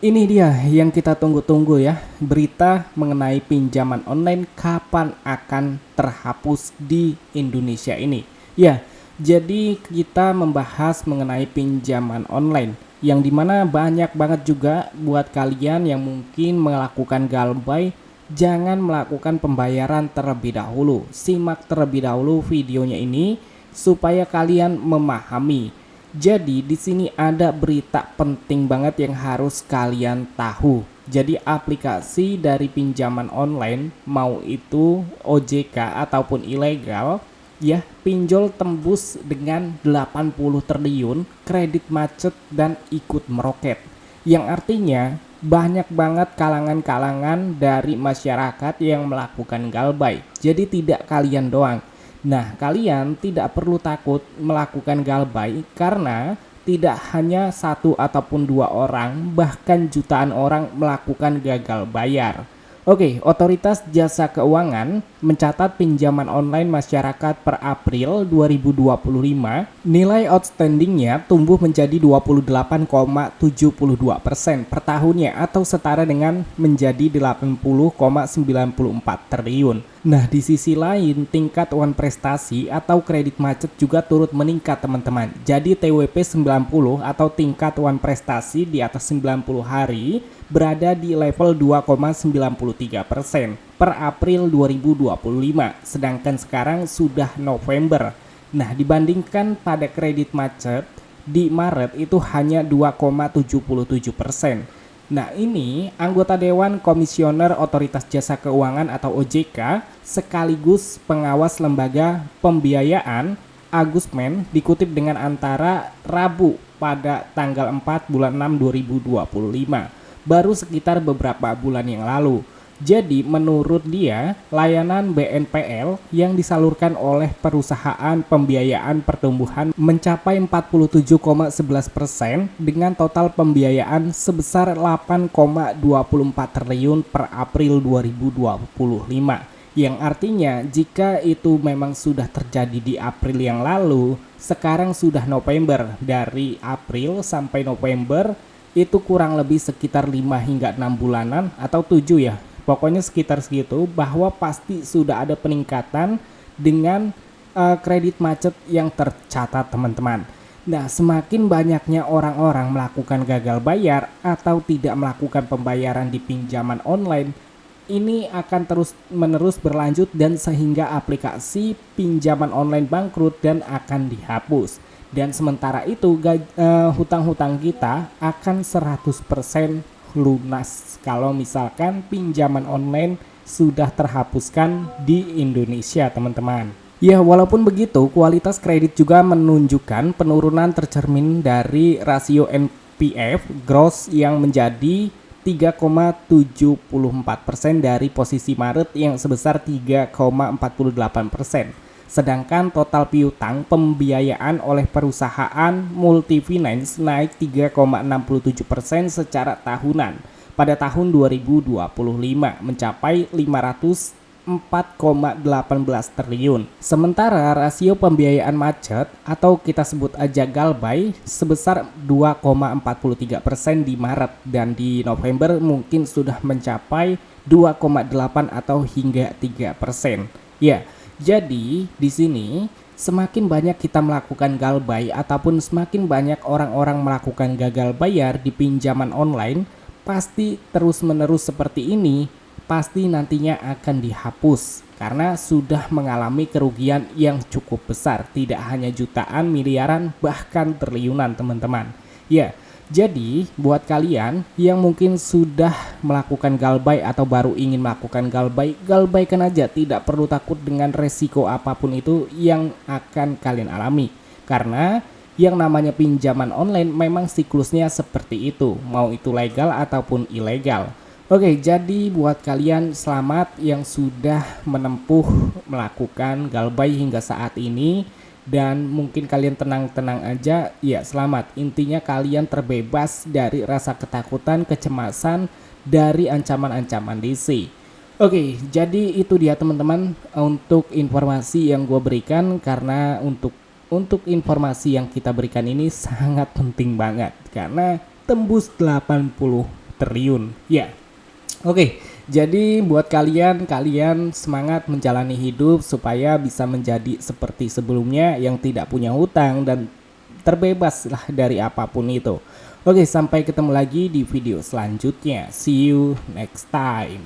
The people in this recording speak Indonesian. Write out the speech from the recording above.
Ini dia yang kita tunggu-tunggu ya, berita mengenai pinjaman online kapan akan terhapus di Indonesia ini. Ya, jadi kita membahas mengenai pinjaman online yang dimana banyak banget juga buat kalian yang mungkin melakukan galbay, jangan melakukan pembayaran terlebih dahulu. Simak terlebih dahulu videonya ini supaya kalian memahami. Jadi di sini ada berita penting banget yang harus kalian tahu. Jadi aplikasi dari pinjaman online mau itu OJK ataupun ilegal ya, pinjol tembus dengan 80 triliun, kredit macet dan ikut meroket. Yang artinya banyak banget kalangan-kalangan dari masyarakat yang melakukan galbay. Jadi tidak kalian doang. Nah, kalian tidak perlu takut melakukan galbay karena tidak hanya satu ataupun dua orang, bahkan jutaan orang melakukan gagal bayar. Oke, Otoritas Jasa Keuangan mencatat pinjaman online masyarakat per April 2025, nilai outstandingnya tumbuh menjadi 28,72% per tahunnya atau setara dengan menjadi 80,94 triliun. Nah, di sisi lain, tingkat wan prestasi atau kredit macet juga turut meningkat, teman-teman. Jadi TWP 90 atau tingkat wan prestasi di atas 90 hari berada di level 2,93% per April 2025, sedangkan sekarang sudah November. Nah, dibandingkan pada kredit macet di Maret itu hanya 2,77%. Nah, ini anggota Dewan Komisioner Otoritas Jasa Keuangan atau OJK sekaligus pengawas lembaga pembiayaan Agus Men dikutip dengan antara Rabu pada tanggal 4 bulan 6 2025, baru sekitar beberapa bulan yang lalu. Jadi menurut dia, layanan BNPL yang disalurkan oleh perusahaan pembiayaan pertumbuhan mencapai 47,11% dengan total pembiayaan sebesar 8,24 triliun per April 2025. Yang artinya jika itu memang sudah terjadi di April yang lalu, sekarang sudah November. Dari April sampai November itu kurang lebih sekitar 5 hingga 6 bulanan atau 7 ya. Pokoknya sekitar segitu, bahwa pasti sudah ada peningkatan dengan kredit macet yang tercatat, teman-teman. Nah, semakin banyaknya orang-orang melakukan gagal bayar atau tidak melakukan pembayaran di pinjaman online, ini akan terus-menerus berlanjut dan sehingga aplikasi pinjaman online bangkrut dan akan dihapus. Dan sementara itu hutang-hutang kita akan 100% lunas kalau misalkan pinjaman online sudah terhapuskan di Indonesia, teman-teman. Ya, walaupun begitu, kualitas kredit juga menunjukkan penurunan tercermin dari rasio NPF gross yang menjadi 3,74% dari posisi Maret yang sebesar 3,48%. Sedangkan total piutang pembiayaan oleh perusahaan multifinance naik 3,67% secara tahunan pada tahun 2025 mencapai 504,18 triliun. Sementara rasio pembiayaan macet atau kita sebut aja galbay sebesar 2,43% di Maret dan di November mungkin sudah mencapai 2,8 atau hingga 3%. Ya, jadi di sini semakin banyak kita melakukan galbay ataupun semakin banyak orang-orang melakukan gagal bayar di pinjaman online, pasti terus-menerus seperti ini, pasti nantinya akan dihapus karena sudah mengalami kerugian yang cukup besar, tidak hanya jutaan, miliaran, bahkan triliunan, teman-teman. Ya, jadi buat kalian yang mungkin sudah melakukan galbay atau baru ingin melakukan galbay, galbaykan aja, tidak perlu takut dengan resiko apapun itu yang akan kalian alami. Karena yang namanya pinjaman online memang siklusnya seperti itu, mau itu legal ataupun ilegal. Oke, jadi buat kalian selamat yang sudah menempuh melakukan galbay hingga saat ini. Dan mungkin kalian tenang-tenang aja, ya selamat. Intinya kalian terbebas dari rasa ketakutan, kecemasan, dari ancaman-ancaman DC. Oke, jadi itu dia teman-teman untuk informasi yang gue berikan. Karena untuk informasi yang kita berikan ini sangat penting banget. Karena tembus 80 triliun. Ya. Oke, jadi buat kalian semangat menjalani hidup supaya bisa menjadi seperti sebelumnya yang tidak punya hutang dan terbebas lah dari apapun itu. Oke, sampai ketemu lagi di video selanjutnya. See you next time.